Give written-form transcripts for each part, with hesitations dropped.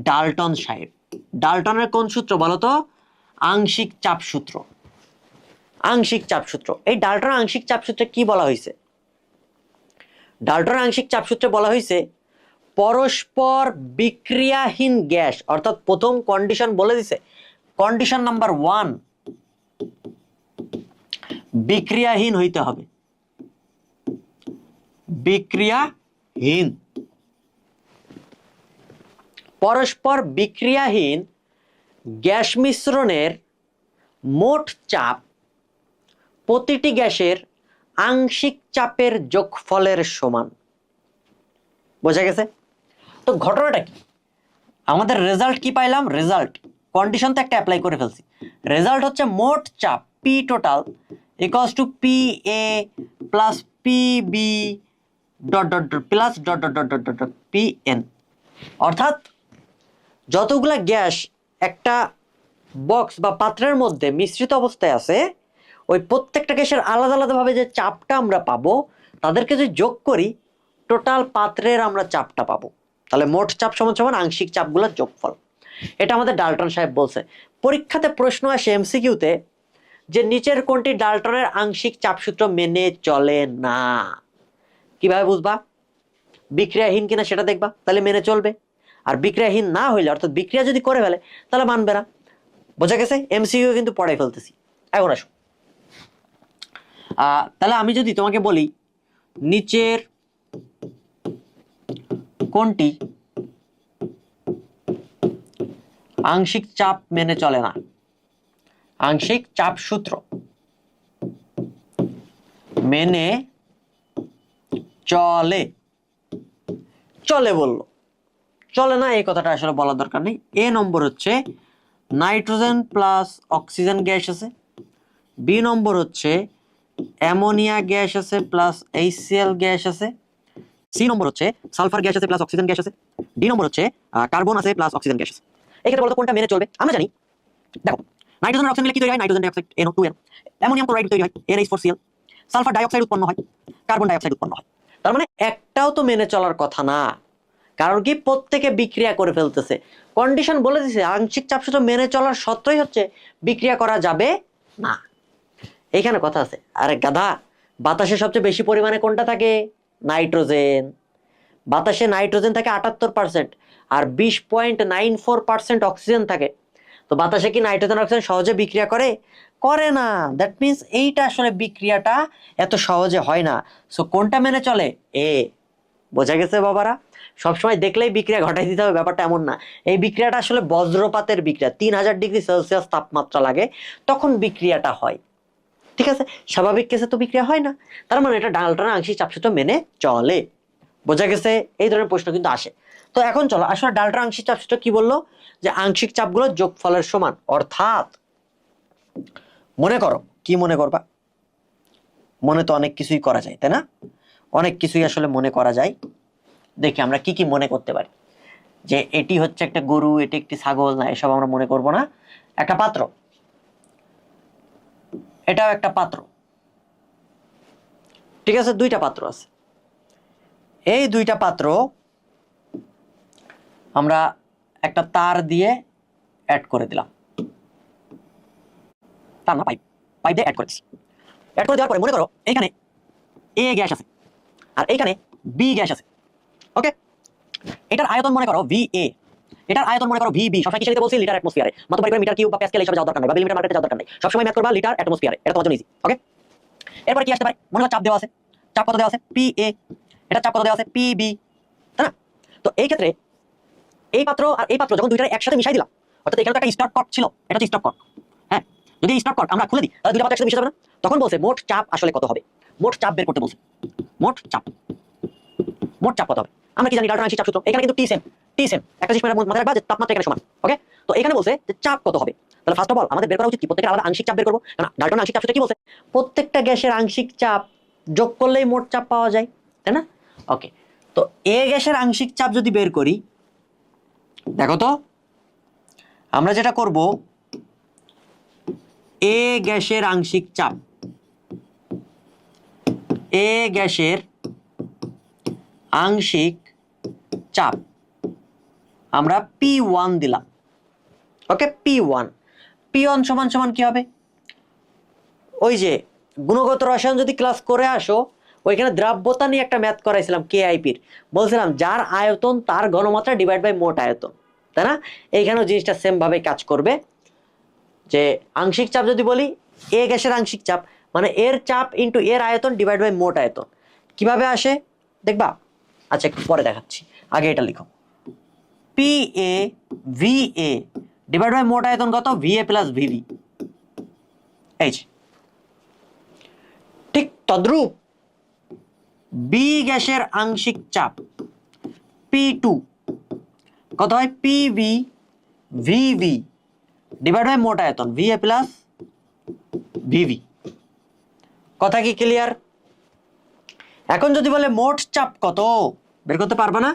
Dalton সাহেব। ডাল্টনের কোন সূত্র বলো তো? আংশিক চাপ সূত্র। আংশিক চাপ সূত্র। এই ডাল্টনের আংশিক চাপ সূত্রে কি বলা হয়েছে? ডাল্টনের আংশিক চাপ সূত্রে বলা হয়েছে পরস্পর বিক্রিয়াহীন গ্যাস, অর্থাৎ প্রথম কন্ডিশন বলে দিছে, কন্ডিশন নাম্বার 1 বিক্রিয়াহীন হইতে হবে। বিক্রিয়াহীন, পরস্পর বিক্রিয়াহীন গ্যাস মিশ্রণের মোট চাপ প্রতিটি গ্যাসের আংশিক চাপের যোগফলের সমান। বোঝা গেছে? তো ঘটনাটা কি? আমাদের রেজাল্ট কি পাইলাম? রেজাল্ট কন্ডিশন তো একটা অ্যাপ্লাই করে ফেলছি। রেজাল্ট হচ্ছে মোট চাপ P total equals to P A plus P B dot dot dot plus dot dot dot dot dot P N. অর্থাৎ যতগুলা গ্যাস একটা বক্স বা পাত্রের মধ্যে মিশ্রিত অবস্থায় আছে, ওই প্রত্যেকটা গ্যাসের আলাদা আলাদাভাবে যে চাপটা আমরা পাবো, তাদেরকে যদি যোগ করি টোটাল পাত্রের আমরা চাপটা পাবো। তাহলে মোট চাপ সমান সমান আংশিক চাপগুলোর যোগফল। এটা আমাদের ডাল্টন সাহেব বলছে। পরীক্ষাতে প্রশ্ন আসে এমসিকিউতে যে নিচের কোনটি ডাল্টনের আংশিক চাপ সূত্র মেনে চলে না। কিভাবে বুঝবা? বিক্রিয়াহীন কিনা সেটা দেখবা, তাহলে মেনে চলবে। আর বিক্রিয়াহীন না হইলে, অর্থাৎ বিক্রিয়া যদি করে ফেলে, তাহলে মানবে না। বোঝা গেছে? এমসিকিউ কিন্তু পড়াই ফেলতেছি। এখন আসো, তাহলে আমি যদি তোমাকে বলি নিচের কোনটি আংশিক চাপ মেনে চলে না, আংশিক চাপ সূত্র মেনে চলে, চলে বললো, চলে না এই কথাটা আসলে বলার দরকার নেই। এ নম্বর হচ্ছে নাইট্রোজেন প্লাস অক্সিজেন গ্যাস আছে, বি নম্বর হচ্ছে অ্যামোনিয়া গ্যাস আছে প্লাস HCl গ্যাস আছে, সি নম্বর হচ্ছে সালফার গ্যাস আছে প্লাস অক্সিজেন গ্যাস আছে, ডি নম্বর হচ্ছে কার্বন আছে প্লাস অক্সিজেন গ্যাস আছে। এক্ষেত্রে বলতো কোনটা মেনে চলবে? আমরা জানি, দেখো নাইট্রোজেন অক্সিজেন মিলে কি তৈরি হয়? Nitrogen dioxide NO2n, ammonium chloride তৈরি হয় NH4Cl, সালফার ডাইঅক্সাইড উৎপন্ন হয়, কার্বন ডাইঅক্সাইড উৎপন্ন হয়। তার মানে একটাও তো মেনে চলার কথা না, কারণ কি প্রত্যেকে বিক্রিয়া করে ফেলতেছে। কন্ডিশন বলে দিছে আংশিক চাপ সূত্র মেনে চলার সত্ত্বেই হচ্ছে বিক্রিয়া করা যাবে না। এইখানে কথা আছে। আরে গাধা, বাতাসে সবচেয়ে বেশি পরিমাণে কোনটা থাকে? নাইট্রোজেন। বাতাসে নাইট্রোজেন থাকে 78% আর 20.94% অক্সিজেন থাকে। তো বাতাসে কি নাইট্রোজেন অক্সিজেন সহজে বিক্রিয়া করে? করে না। দ্যাট মিন্স এইটা আসলে বিক্রিয়াটা এত সহজে হয় না। সো কোনটা মেনে চলে? এ। বোঝা গেছে বাবারা? সবসময় দেখলেই বিক্রিয়া ঘটাই দিতে হবে ব্যাপারটা এমন না। এই বিক্রিয়াটা আসলে বজ্রপাতের বিক্রিয়া, 3000 ডিগ্রি সেলসিয়াস তাপমাত্রা লাগে তখন বিক্রিয়াটা হয়। ঠিক আছে? স্বাভাবিক কেসে তো বিক্রিয়া হয় না। তার মানে এটা ডাল্টনের আংশিক চাপ সূত্র মেনে চলে। বোঝা গেছে? এই ধরনের প্রশ্ন কিন্তু আসে। তো এখন চলো, আসলে ডাল্টনের আংশিক চাপ সূত্র কি বললো? যে আংশিক চাপগুলো যোগফলের সমান। অর্থাৎ মনে করো, কি মনে করবা? মনে তো অনেক কিছুই করা যায়, তাই না? অনেক কিছুই আসলে মনে করা যায়। দেখি আমরা কি কি মনে করতে পারি। যে এটি হচ্ছে একটা গরু, এটি একটি ছাগল, না এসব আমরা মনে করব না। একটা পাত্র, এটাও একটা পাত্র। ঠিক আছে, দুইটা পাত্র আছে। এই দুইটা পাত্র আমরা একটা তার দিয়ে অ্যাড করে দিলাম। তার না, পাইপ, পাইপ দিয়ে অ্যাড করেছি। অ্যাড করে দেওয়ার পরে মনে করো এইখানে এ গ্যাস আছে আর এইখানে বি গ্যাস আছে। ওকে, এটার আয়তন মনে করো VA, এটার আয়তন মনে করো VB। সবসময় কিসে দিতে বলছি? লিটার অ্যাটমসফিয়ারে। মাত্র করে মিটার কিউব বা প্যাসকেল হিসাবে যাওয়ার দরকার নেই, বা মিলিমিটার মার্কেটে যাওয়ার দরকার নেই। সবসময় ম্যাথ করবা লিটার অ্যাটমসফিয়ারে, এটা তোমার জন্য ইজি। ওকে, এরপর কি আসতে পারে? মনে হয় চাপ দেওয়া আছে। চাপ কত দেওয়া আছে? PA। এটা চাপ কত দেওয়া আছে? PB, তাই না? তো এই ক্ষেত্রে এই পাত্র আর এই পাত্র যখন দুইটা একসাথে মিশাই দিলাম, অর্থাৎ এখানে তো একটা স্টপ কর্ক ছিল, এটা হচ্ছে স্টপ কর্ক। হ্যাঁ, যদি স্টপ কর্ক আমরা খুলে দিই তাহলে দুইটা পাত্র একসাথে মিশে যাবে না? তখন বলছে মোট চাপ আসলে কত হবে। মোট চাপ বের করতে বলছে। মোট চাপ, মোট চাপ কত হবে? আমরা কি জানি? ডাল্টনের আংশিক চাপ সূত্র। এখানে কিন্তু টি সেম একটা জিনিস মাথায় রাখবা যে তাপমাত্রা এখানে সমান। ওকে, তো এখানে বলছে যে চাপ কত হবে। তাহলে ফার্স্ট অফ অল আমাদের বের করা উচিত কি? প্রত্যেকটা আলাদা আংশিক চাপ বের করবো। কারণ ডাল্টনের আংশিক চাপ সূত্রে কি বলছে? প্রত্যেকটা গ্যাসের আংশিক চাপ যোগ করলেই মোট চাপ পাওয়া যায়, তাই না? ওকে, তো এ গ্যাসের আংশিক চাপ যদি বের করি, দেখো তো আমরা যেটা করব, এ গ্যাসের আংশিক চাপ, এ গ্যাসের আংশিক চাপ আমরা P1 দিলাম। ওকে, P1 P1 সমান সমান কি হবে, ওই যে গুণগত রসায়ন যদি ক্লাস করে আসো, ওইখানে দ্রাব্যতা নিয়ে একটা ম্যাথ করাইছিলাম কেআইপির, বলছিলাম যার আয়তন তার ঘনমাত্রা ডিভাইড বাই মোট আয়তন, তাই না? এইখানেও জিনিসটা সেম ভাবে কাজ করবে, যে আংশিক চাপ যদি বলি, এ গ্যাসের আংশিক চাপ মানে এর চাপ ইন্টু এর আয়তন ডিভাইড বাই মোট আয়তন। কিভাবে আসে দেখবা? আচ্ছা একটু পরে দেখাচ্ছি, আগে এটা লিখো, P A V A divide by মোট আয়তন কত, ভি এ প্লাস ভিভি। এই যে ঠিক তদ্রূপ বি গ্যাসের আংশিক চাপ P2 কত হয়, পিভি ভিভি ডিভাইড বাই মোট আয়তন ভি এ প্লাস ভিভি। কথা কি ক্লিয়ার? এখন যদি বলে মোট চাপ কত, বের করতে পারবে না?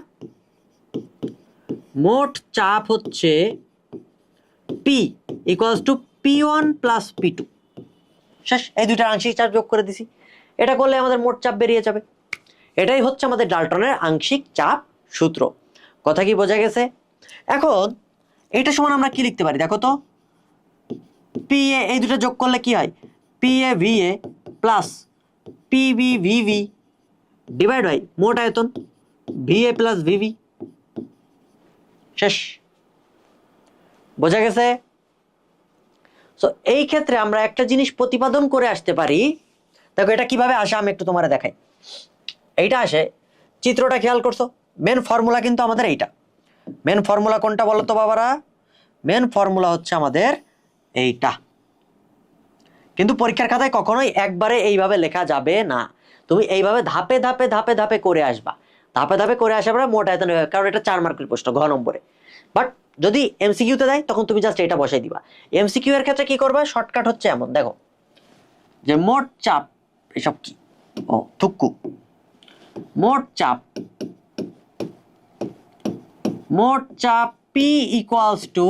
মোট চাপ হচ্ছে P equals to P1 plus P2। শেষ, এই দুইটা আংশিক চাপ যোগ করে দিছি, এটা করলে আমাদের মোট চাপ বেরিয়ে যাবে। এটাই হচ্ছে আমাদের ডাল্টনের আংশিক চাপ সূত্র। কথা কি বোঝা গেছে? এখন এটা সমান আমরা কি লিখতে পারি দেখো তো, পি এ, এই দুটো যোগ করলে কি হয়, P A V A plus P B V V divide by মোট আয়তন ভি এ প্লাস ভিভি। শেষ, বোঝা গেছে? সো এই ক্ষেত্রে আমরা একটা জিনিস প্রতিপাদন করে আসতে পারি। দেখো এটা কিভাবে আসে আমি একটু তোমারে দেখাই। এইটা আসে, চিত্রটা খেয়াল করছো, মেন ফর্মুলা কিন্তু আমাদের এইটা। মেন ফর্মুলা কোনটা বলো তো বাবারা? মেন ফর্মুলা হচ্ছে আমাদের এইটা। কিন্তু পরীক্ষার খাতায় কখনোই একবারে এইভাবে লেখা যাবে না, তুমি এইভাবে ধাপে ধাপে ধাপে ধাপে করে আসবা। ধাপে ধাপে করে আসার পরে মোট আয়তন হবে, কারণ এটা 4 মার্কের প্রশ্ন, ঘ নম্বরে। বাট যদি এমসিকিউতে দেয় তখন তুমি জাস্ট এটা বসাই দিবা। এমসিকিউ এর ক্ষেত্রে কি করবে, শর্টকাট হচ্ছে এমন, দেখো যে মোট চাপ, এসব কি, ও থুক্কু, মোট চাপ পি ইকুয়ালস টু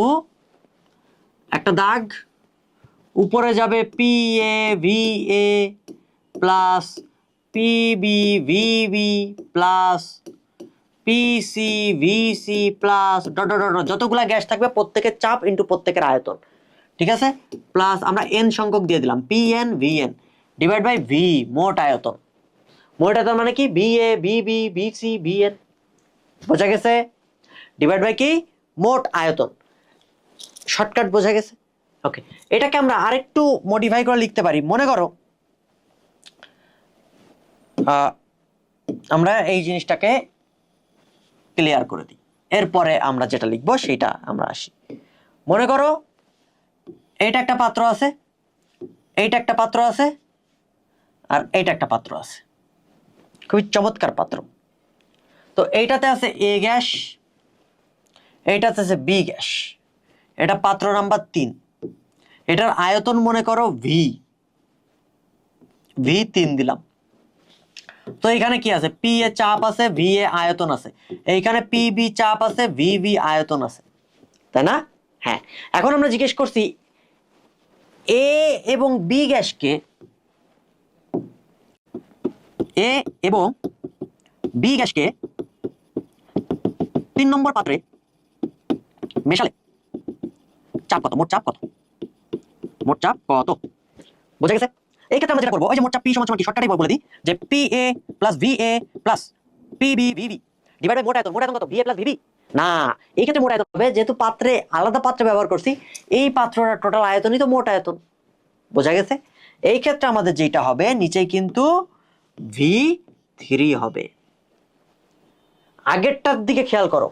একটা দাগ, উপরে যাবে P A V A plus PB VB plus PC VC plus dot dot dot, যতগুলা গ্যাস থাকবে প্রত্যেকের চাপ ইন্টু প্রত্যেকের আয়তন, ঠিক আছে? প্লাস আমরা এন সংখ্যক দিয়ে দিলাম, P N V N divide by V মোট আয়তন। মোট আয়তন মানে কি, V A V B V C V N, বোঝা গেছে? ডিভাইড বাই কি, মোট আয়তন। শর্টকাট বোঝা গেছে? ওকে, এটাকে আমরা আরেকটু মডিফাই করে লিখতে পারি। মনে করো আমরা এই জিনিসটাকে ক্লিয়ার করে দিই, এরপরে আমরা যেটা লিখবো সেটা আমরা আসি। মনে করো এইটা একটা পাত্র আছে, এইটা একটা পাত্র আছে, আর এইটা একটা পাত্র আছে, খুবই চমৎকার পাত্র। তো এইটাতে আছে এ গ্যাস, এইটাতে আছে বি গ্যাস, এটা পাত্র নাম্বার 3। এটার আয়তন মনে করো ভি 3 দিলাম। তো এখানে কি আছে, পি এ চাপ আছে, ভি এ আয়তন আছে, এইখানে পি বি চাপ আছে, ভি ভি আয়তন আছে, তাই না? হ্যাঁ, এখন আমরা জিজ্ঞেস করছি এ এবং বি গ্যাসকে, এ এবং বি গ্যাসকে 3 নম্বর পাত্রে মেশালে চাপ কত, মোট চাপ কত, মোট চাপ কত, বোঝা গেছে? এই ক্ষেত্রে আমরা যেটা করবো, ওই যে মোট চাপ পি সমান সমান কি, শর্টকাটেই বলে দিই যে P A plus V A plus P B V B divide by মোট আয়তন। মোট আয়তন কত, ভি এ প্লাস ভিবি না, এই ক্ষেত্রে মোট আয়তন হবে, যেহেতু পাত্রে আলাদা পাত্র ব্যবহার করছি, এই পাত্রটা টোটাল আয়তনই তো মোট আয়তন, বোঝা গেছে? এই ক্ষেত্রে আমাদের যেটা হবে, নিচেই কিন্তু V3 হবে। আগেরটার দিকে খেয়াল করো,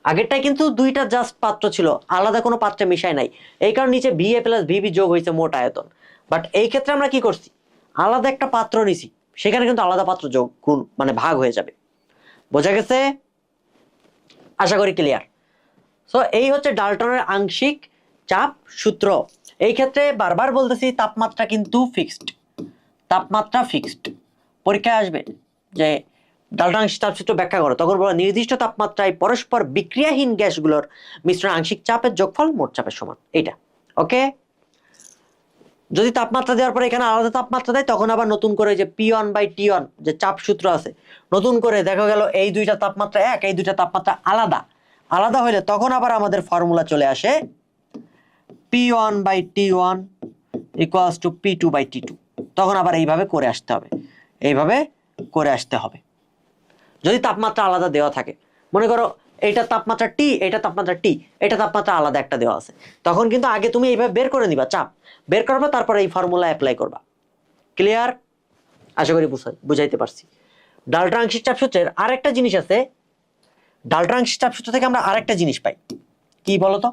আগেরটাই কিন্তু দুইটা জাস্ট পাত্র ছিল, আলাদা কোনো পাত্রে মিশাই নাই, এই কারণে নিচে ভি এ প্লাস ভিবি যোগ হয়েছে মোট আয়তন। বাট এই ক্ষেত্রে আমরা কি করছি, আলাদা একটা পাত্র নিছি, সেখানে কিন্তু আলাদা পাত্র যোগ গুণ মানে ভাগ হয়ে যাবে, বোঝা গেছে? আশা করি ক্লিয়ার। সো এই হচ্ছে ডাল্টনের আংশিক চাপ সূত্র। এই ক্ষেত্রে বারবার বলতেছি, তাপমাত্রা কিন্তু ফিক্সড, তাপমাত্রা ফিক্সড। পরীক্ষায় আসবে যে ডাল্টন আংশিক চাপ সূত্র ব্যাখ্যা করো, তখন বলো নির্দিষ্ট তাপমাত্রায় পরস্পর বিক্রিয়াহীন গ্যাসগুলোর মিশ্রণ আংশিক চাপের যোগফল মোট চাপের সমান, এইটা। ওকে, যদি তাপমাত্রা দেওয়ার পরে এখানে আলাদা তাপমাত্রা দেয়, তখন আবার নতুন করে যে P1 বাই T1 যে চাপ সূত্র আছে, নতুন করে দেখা গেল এই দুইটা তাপমাত্রা এক, এই দুইটা তাপমাত্রা আলাদা, আলাদা হইলে তখন আবার আমাদের ফর্মুলা চলে আসে P1/T1 ইকুয়ালস টু P2/T2। তখন আবার এইভাবে করে আসতে হবে, এইভাবে করে আসতে হবে। যদি তাপমাত্রা আলাদা দেওয়া থাকে, মনে করো এইটা তাপমাত্রা টি, এটা তাপমাত্রা টি, এটা তাপমাত্রা আলাদা একটা দেওয়া আছে, তখন কিন্তু আগে তুমি এইভাবে বের করে নিবা, চাপ বের করবা, তারপরে এই ফর্মুলা অ্যাপ্লাই করবা। ক্লিয়ার? আশা করি বুঝাইতে পারছি। ডালটন আংশিক চাপ সূত্রের আরেকটা জিনিস আছে, ডালটন আংশিক চাপ সূত্র থেকে আমরা আরেকটা জিনিস পাই, কি বলতো?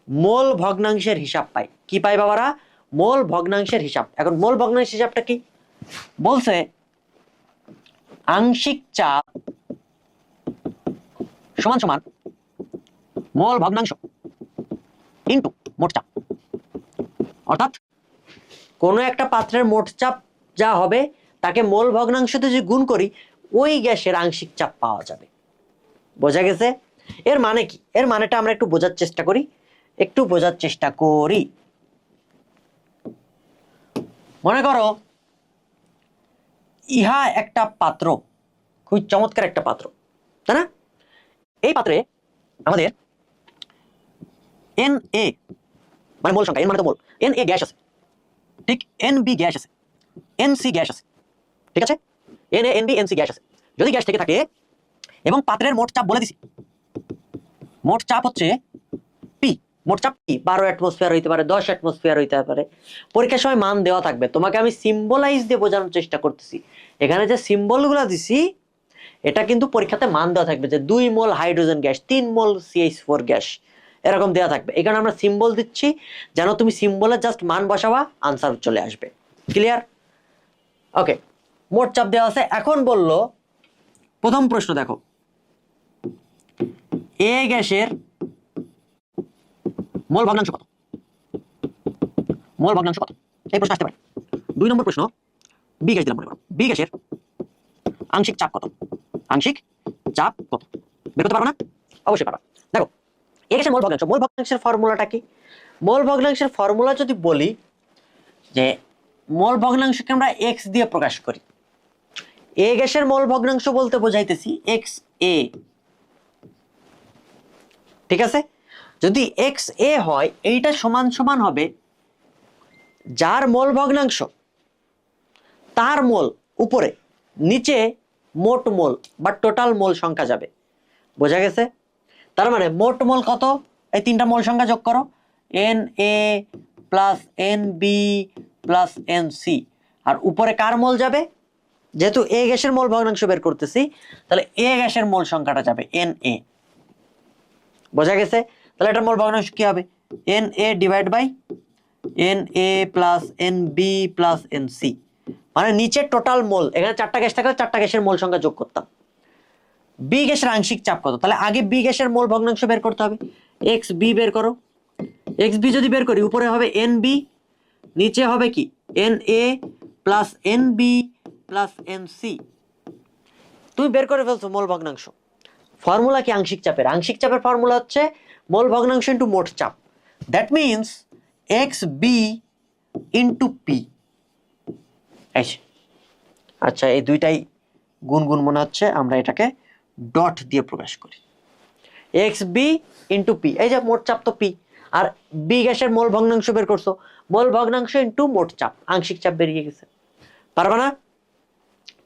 মোল ভগ্নাংশের হিসাব পাই। কি পাই বাবারা? মোল ভগ্নাংশের হিসাব। এখন মোল ভগ্নাংশের হিসাবটা কি বলছে? আংশিক চাপ সমান সমান মোল ভগ্নাংশ ইনটু মোট চাপ। অর্থাৎ কোনো একটা পাত্রের মোট চাপ যা হবে তাকে মোল ভগ্নাংশতে যদি গুণ করি, ওই গ্যাসের আংশিক চাপ পাওয়া যাবে। বোঝা গেছে? এর মানে কি? এর মানেটা আমরা একটু বোঝার চেষ্টা করি। মনে করো ইহা একটা পাত্র, খুব চমৎকার একটা পাত্র, তাই না? এই পাত্রে আমাদের Na মানে মোল সংখ্যা, এন মানে তো মোল, Na গ্যাস আছে, ঠিক, Nb গ্যাস আছে, Nc গ্যাস আছে, ঠিক আছে? Na Nb Nc গ্যাস আছে। যদি গ্যাস থেকে থাকে এবং পাত্রের মোট চাপ বলে দিছি, মোট চাপ হচ্ছে পি, মোট চাপ কি 12 অ্যাটমসফিয়ার হইতে পারে, 10 অ্যাটমসফিয়ার হইতে পারে। পরীক্ষার সময় মান দেওয়া থাকবে, তোমাকে আমি সিম্বলাইজ দিয়ে বোঝানোর চেষ্টা করতেছি। এখানে যে সিম্বলগুলো দিছি এটা কিন্তু পরীক্ষাতে মান দেওয়া থাকবে, যে 2 মোল হাইড্রোজেন গ্যাস, 3 মোল CH4 গ্যাস, এরকম দেওয়া থাকবে। এই কারণে আমরা সিম্বল দিচ্ছি, যেন তুমি সিম্বলে জাস্ট মান বসাবা, আনসার চলে আসবে। ক্লিয়ার? ওকে, মোট চাপ দেওয়া আছে। এখন বললো প্রথম প্রশ্ন, দেখো এ গ্যাসের মোল ভগ্নাংশ কত? মোল ভগ্নাংশ কত? এই প্রশ্ন আসতে পারে। 2 নম্বর প্রশ্ন, বি গ্যাস দিলাম মনে করো, বি গ্যাসের আংশিক চাপ কত? আংশিক চাপ কত বের করতে পারো না? অবশ্যই পারো। দেখো এ গ্যাসের মোল ভগ্নাংশ, মোল ভগ্নাংশের ফর্মুলাটা কি? মোল ভগ্নাংশের ফর্মুলা যদি বলি, যে মোল ভগ্নাংশকে আমরা x দিয়ে প্রকাশ করি। এ গ্যাসের মোল ভগ্নাংশ বলতে বোঝাইতেছি XA, ঠিক আছে? যদি XA হয়, এইটা সমান সমান হবে যার মোল ভগ্নাংশ তার মোল উপরে, নিচে মোট মোল বা টোটাল মোল সংখ্যা যাবে। বোঝা গেছে? তার মানে মোট মোল কত? এই তিনটা মোল সংখ্যা যোগ করো, Na plus Nb plus Nc, আর উপরে কার মোল যাবে? যেহেতু এ গ্যাসের মোল ভগ্নাংশ বের করতেছি, তাহলে এ গ্যাসের মোল সংখ্যাটা যাবে Na। বোঝা গেছে? তাহলে এটার মোল ভগ্নাংশ কি হবে? Na divide by Na plus Nb plus Nc, মানে নিচে টোটাল মোল। এখানে 4টা গ্যাস থাকলে 4টা গ্যাসের মোল সংখ্যা যোগ করতাম। বি গ্যাসের আংশিক চাপ কত? তাহলে আগে বি গ্যাসের মোল ভগ্নাংশ বের করতে হবে। XB বের করো। XB যদি বের করি, উপরে হবে Nb, নিচে হবে কি Na plus Nb plus Nc। তুমি বের করে ফেলছো মোল ভগ্নাংশ। ফর্মুলা কি আংশিক চাপের? আংশিক চাপের ফর্মুলা হচ্ছে মোল ভগ্নাংশ ইন্টু মোট চাপ। That means XB into P. আচ্ছা, এই দুইটাই গুণ মনে হচ্ছে, আমরা এটাকে ডট দিয়ে প্রকাশ করি। XB ইন্টু পি, এই যে মোট চাপ তো পি, আর বি গ্যাসের মোল ভগ্নাংশ বের করছো, মোল ভগ্নাংশ ইন্টু মোট চাপ, আংশিক চাপ বেরিয়ে গেছে। পারবা না?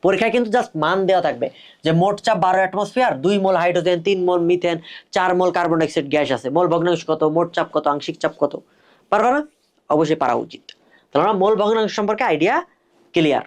পরীক্ষায় কিন্তু জাস্ট মান দেওয়া থাকবে, যে মোট চাপ 12 atmosphere, 2 mole hydrogen, 3 mole methane, 4 mole carbon dioxide gas আছে, মোল ভগ্নাংশ কত, মোট চাপ কত, আংশিক চাপ কত। পারবা না? অবশ্যই পারা উচিত। তাহলে আমরা মোল ভগ্নাংশ সম্পর্কে আইডিয়া ক্লিয়ার।